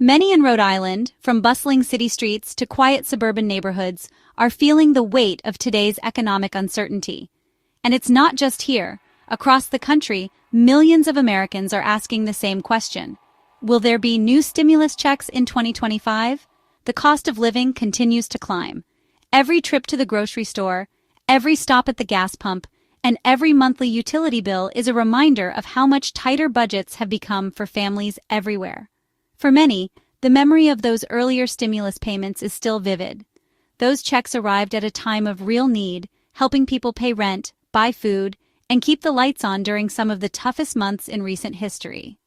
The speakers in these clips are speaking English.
Many in Rhode Island, from bustling city streets to quiet suburban neighborhoods, are feeling the weight of today's economic uncertainty. And it's not just here. Across the country, millions of Americans are asking the same question. Will there be new stimulus checks in 2025? The cost of living continues to climb. Every trip to the grocery store, every stop at the gas pump, and every monthly utility bill is a reminder of how much tighter budgets have become for families everywhere. For many, the memory of those earlier stimulus payments is still vivid. Those checks arrived at a time of real need, helping people pay rent, buy food, and keep the lights on during some of the toughest months in recent history.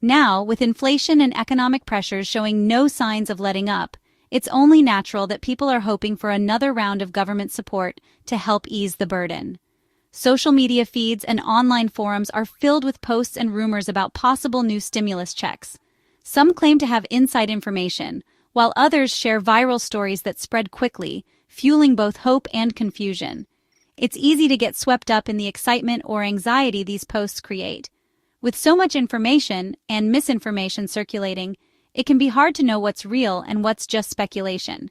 Now, with inflation and economic pressures showing no signs of letting up, it's only natural that people are hoping for another round of government support to help ease the burden. Social media feeds and online forums are filled with posts and rumors about possible new stimulus checks. Some claim to have inside information, while others share viral stories that spread quickly, fueling both hope and confusion. It's easy to get swept up in the excitement or anxiety these posts create. With so much information and misinformation circulating, it can be hard to know what's real and what's just speculation.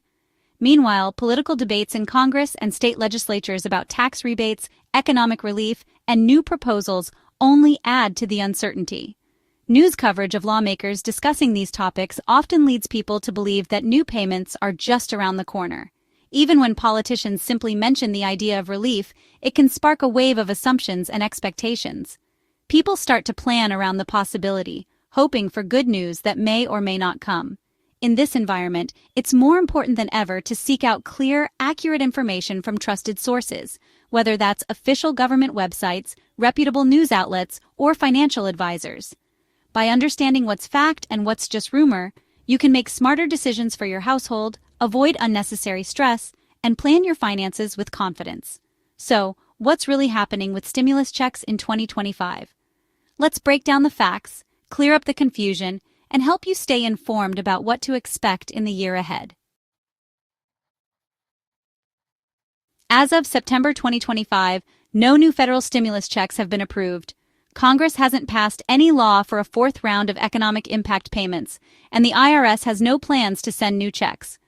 Meanwhile, political debates in Congress and state legislatures about tax rebates, economic relief, and new proposals only add to the uncertainty. News coverage of lawmakers discussing these topics often leads people to believe that new payments are just around the corner. Even when politicians simply mention the idea of relief, it can spark a wave of assumptions and expectations. People start to plan around the possibility, hoping for good news that may or may not come. In this environment, it's more important than ever to seek out clear, accurate information from trusted sources, whether that's official government websites, reputable news outlets, or financial advisors. By understanding what's fact and what's just rumor, you can make smarter decisions for your household, avoid unnecessary stress, and plan your finances with confidence. So, what's really happening with stimulus checks in 2025? Let's break down the facts, clear up the confusion, and help you stay informed about what to expect in the year ahead. As of September 2025, no new federal stimulus checks have been approved. Congress hasn't passed any law for a fourth round of economic impact payments, and the IRS has no plans to send new checks.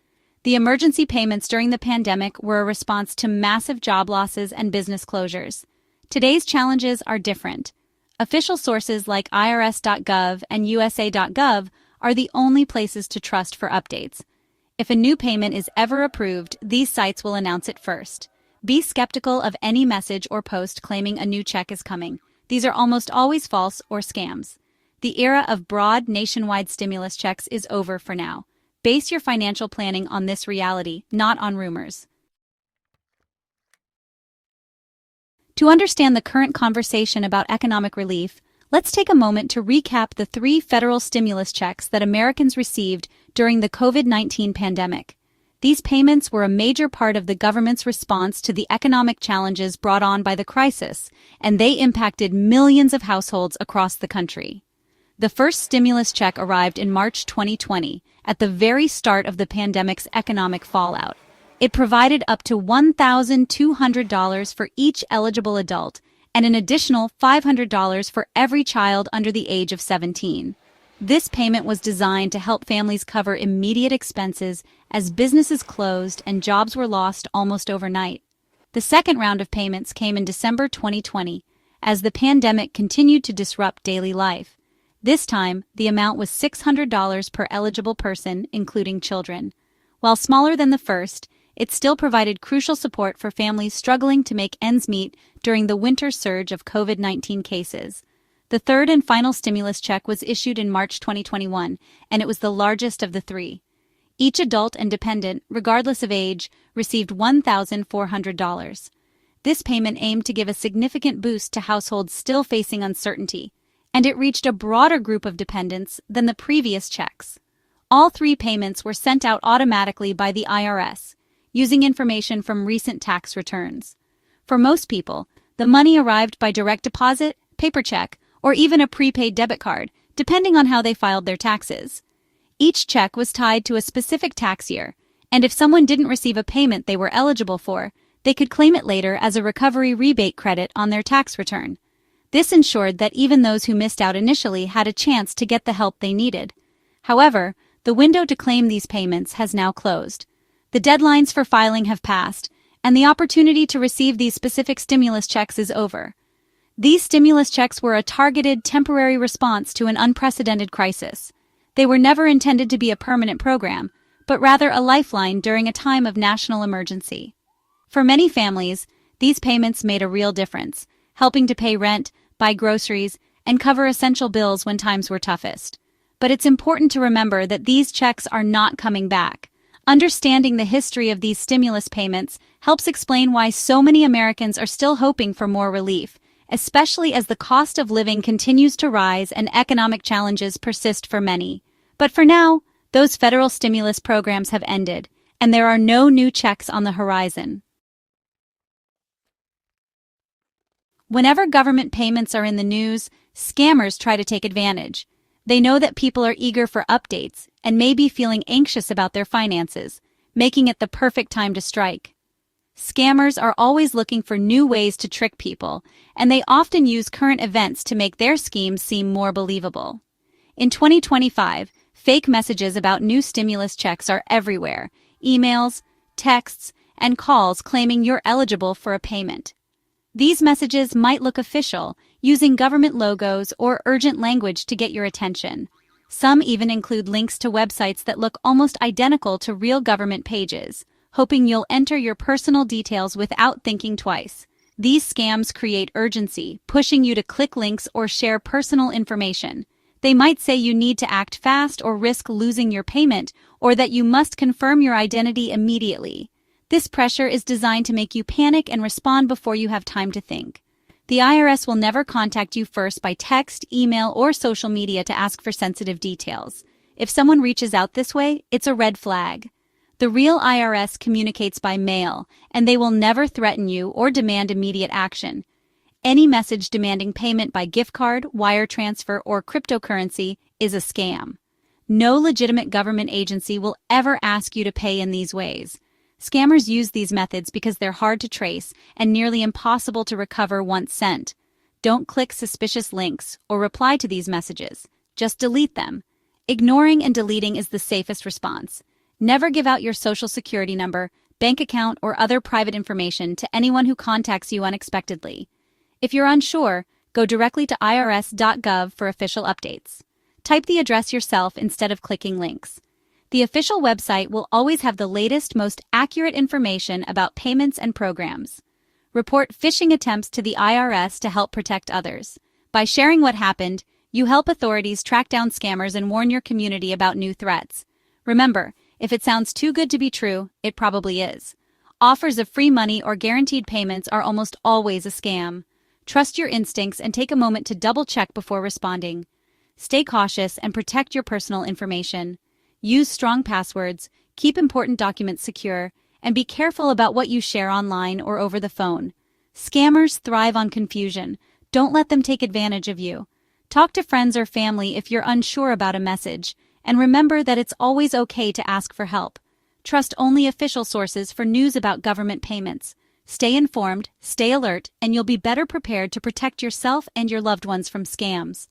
The emergency payments during the pandemic were a response to massive job losses and business closures. Today's challenges are different. Official sources like IRS.gov and USA.gov are the only places to trust for updates. If a new payment is ever approved, these sites will announce it first. Be skeptical of any message or post claiming a new check is coming. These are almost always false or scams. The era of broad, nationwide stimulus checks is over for now. Base your financial planning on this reality, not on rumors. To understand the current conversation about economic relief, let's take a moment to recap the 3 federal stimulus checks that Americans received during the COVID-19 pandemic. These payments were a major part of the government's response to the economic challenges brought on by the crisis, and they impacted millions of households across the country. The first stimulus check arrived in March 2020, at the very start of the pandemic's economic fallout. It provided up to $1,200 for each eligible adult and an additional $500 for every child under the age of 17. This payment was designed to help families cover immediate expenses as businesses closed and jobs were lost almost overnight. The second round of payments came in December 2020, as the pandemic continued to disrupt daily life. This time, the amount was $600 per eligible person, including children. While smaller than the first, it still provided crucial support for families struggling to make ends meet during the winter surge of COVID-19 cases. The third and final stimulus check was issued in March 2021, and it was the largest of the 3. Each adult and dependent, regardless of age, received $1,400. This payment aimed to give a significant boost to households still facing uncertainty, and it reached a broader group of dependents than the previous checks. All 3 payments were sent out automatically by the IRS, using information from recent tax returns. For most people, the money arrived by direct deposit, paper check, or even a prepaid debit card, depending on how they filed their taxes. Each check was tied to a specific tax year, and if someone didn't receive a payment they were eligible for, they could claim it later as a recovery rebate credit on their tax return. This ensured that even those who missed out initially had a chance to get the help they needed. However, The window to claim these payments has now closed. The deadlines for filing have passed, and the opportunity to receive these specific stimulus checks is over. These stimulus checks were a targeted, temporary response to an unprecedented crisis. They were never intended to be a permanent program, but rather a lifeline during a time of national emergency. For many families, these payments made a real difference, helping to pay rent, buy groceries, and cover essential bills when times were toughest. But it's important to remember that these checks are not coming back. Understanding the history of these stimulus payments helps explain why so many Americans are still hoping for more relief, especially as the cost of living continues to rise and economic challenges persist for many. But for now, those federal stimulus programs have ended, and there are no new checks on the horizon. Whenever government payments are in the news, scammers try to take advantage. They know that people are eager for updates and may be feeling anxious about their finances, making it the perfect time to strike. Scammers are always looking for new ways to trick people, and they often use current events to make their schemes seem more believable. In 2025, fake messages about new stimulus checks are everywhere: emails, texts, and calls claiming you're eligible for a payment. These messages might look official, using government logos or urgent language to get your attention. Some even include links to websites that look almost identical to real government pages, hoping you'll enter your personal details without thinking twice. These scams create urgency, pushing you to click links or share personal information. They might say you need to act fast or risk losing your payment, or that you must confirm your identity immediately. This pressure is designed to make you panic and respond before you have time to think. The IRS will never contact you first by text, email, or social media to ask for sensitive details. If someone reaches out this way, it's a red flag. The real IRS communicates by mail, and they will never threaten you or demand immediate action. Any message demanding payment by gift card, wire transfer, or cryptocurrency is a scam. No legitimate government agency will ever ask you to pay in these ways. Scammers use these methods because they're hard to trace and nearly impossible to recover once sent. Don't click suspicious links or reply to these messages. Just delete them. Ignoring and deleting is the safest response. Never give out your social security number, bank account, or other private information to anyone who contacts you unexpectedly. If you're unsure, go directly to irs.gov for official updates. Type the address yourself instead of clicking links. The official website will always have the latest, most accurate information about payments and programs. Report phishing attempts to the IRS to help protect others. By sharing what happened, you help authorities track down scammers and warn your community about new threats. Remember, if it sounds too good to be true, it probably is. Offers of free money or guaranteed payments are almost always a scam. Trust your instincts and take a moment to double-check before responding. Stay cautious and protect your personal information. Use strong passwords, keep important documents secure, and be careful about what you share online or over the phone. Scammers thrive on confusion. Don't let them take advantage of you. Talk to friends or family if you're unsure about a message, and remember that it's always okay to ask for help. Trust only official sources for news about government payments. Stay informed, stay alert, and you'll be better prepared to protect yourself and your loved ones from scams.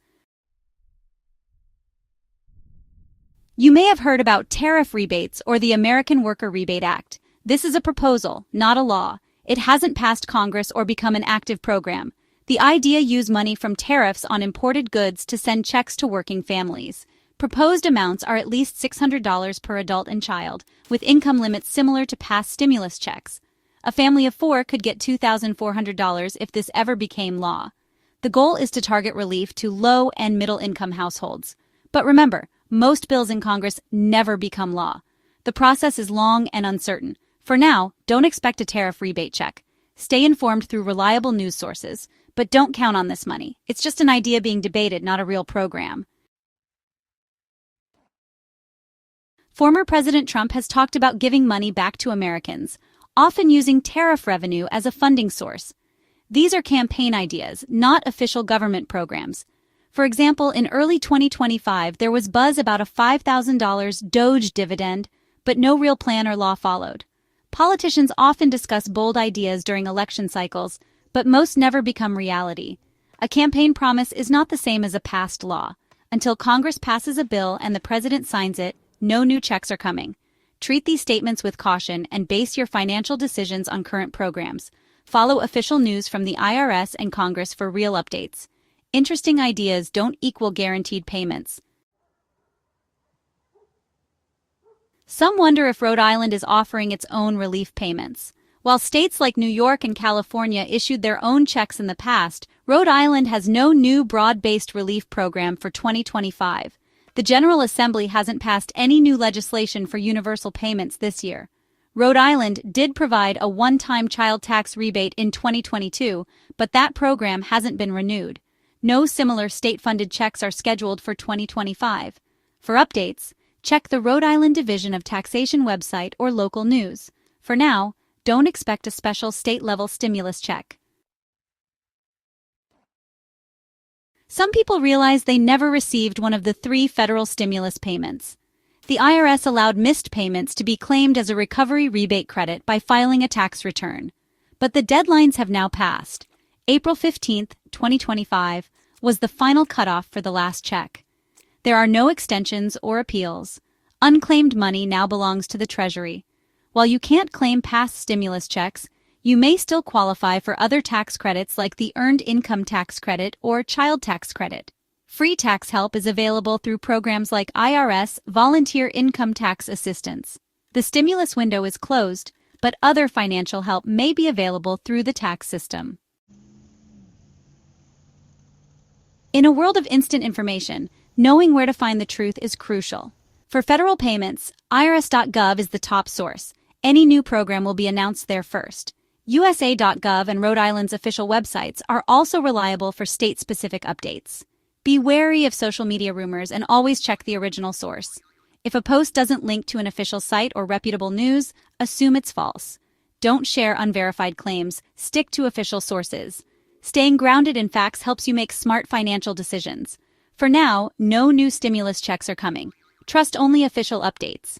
You may have heard about tariff rebates or the American Worker Rebate Act. This is a proposal, not a law. It hasn't passed Congress or become an active program. The idea uses money from tariffs on imported goods to send checks to working families. Proposed amounts are at least $600 per adult and child, with income limits similar to past stimulus checks. A family of 4 could get $2,400 if this ever became law. The goal is to target relief to low and middle-income households. But remember, most bills in Congress never become law. The process is long and uncertain. For now, don't expect a tariff rebate check. Stay informed through reliable news sources, but don't count on this money. It's just an idea being debated, not a real program. Former President Trump has talked about giving money back to Americans, often using tariff revenue as a funding source. These are campaign ideas, not official government programs. For example, in early 2025, there was buzz about a $5,000 Doge dividend, but no real plan or law followed. Politicians often discuss bold ideas during election cycles, but most never become reality. A campaign promise is not the same as a passed law. Until Congress passes a bill and the president signs it, no new checks are coming. Treat these statements with caution and base your financial decisions on current programs. Follow official news from the IRS and Congress for real updates. Interesting ideas don't equal guaranteed payments. Some wonder if Rhode Island is offering its own relief payments. While states like New York and California issued their own checks in the past, Rhode Island has no new broad-based relief program for 2025. The General Assembly hasn't passed any new legislation for universal payments this year. Rhode Island did provide a one-time child tax rebate in 2022, but that program hasn't been renewed. No similar state-funded checks are scheduled for 2025. For updates, check the Rhode Island Division of Taxation website or local news. For now, don't expect a special state-level stimulus check. Some people realize they never received one of the 3 federal stimulus payments. The IRS allowed missed payments to be claimed as a recovery rebate credit by filing a tax return. But the deadlines have now passed. April 15, 2025, was the final cutoff for the last check. There are no extensions or appeals. Unclaimed money now belongs to the Treasury. While you can't claim past stimulus checks, you may still qualify for other tax credits like the Earned Income Tax Credit or Child Tax Credit. Free tax help is available through programs like IRS Volunteer Income Tax Assistance. The stimulus window is closed, but other financial help may be available through the tax system. In a world of instant information, knowing where to find the truth is crucial. For federal payments, IRS.gov is the top source. Any new program will be announced there first. USA.gov and Rhode Island's official websites are also reliable for state-specific updates. Be wary of social media rumors and always check the original source. If a post doesn't link to an official site or reputable news, assume it's false. Don't share unverified claims, stick to official sources. Staying grounded in facts helps you make smart financial decisions. For now, no new stimulus checks are coming. Trust only official updates.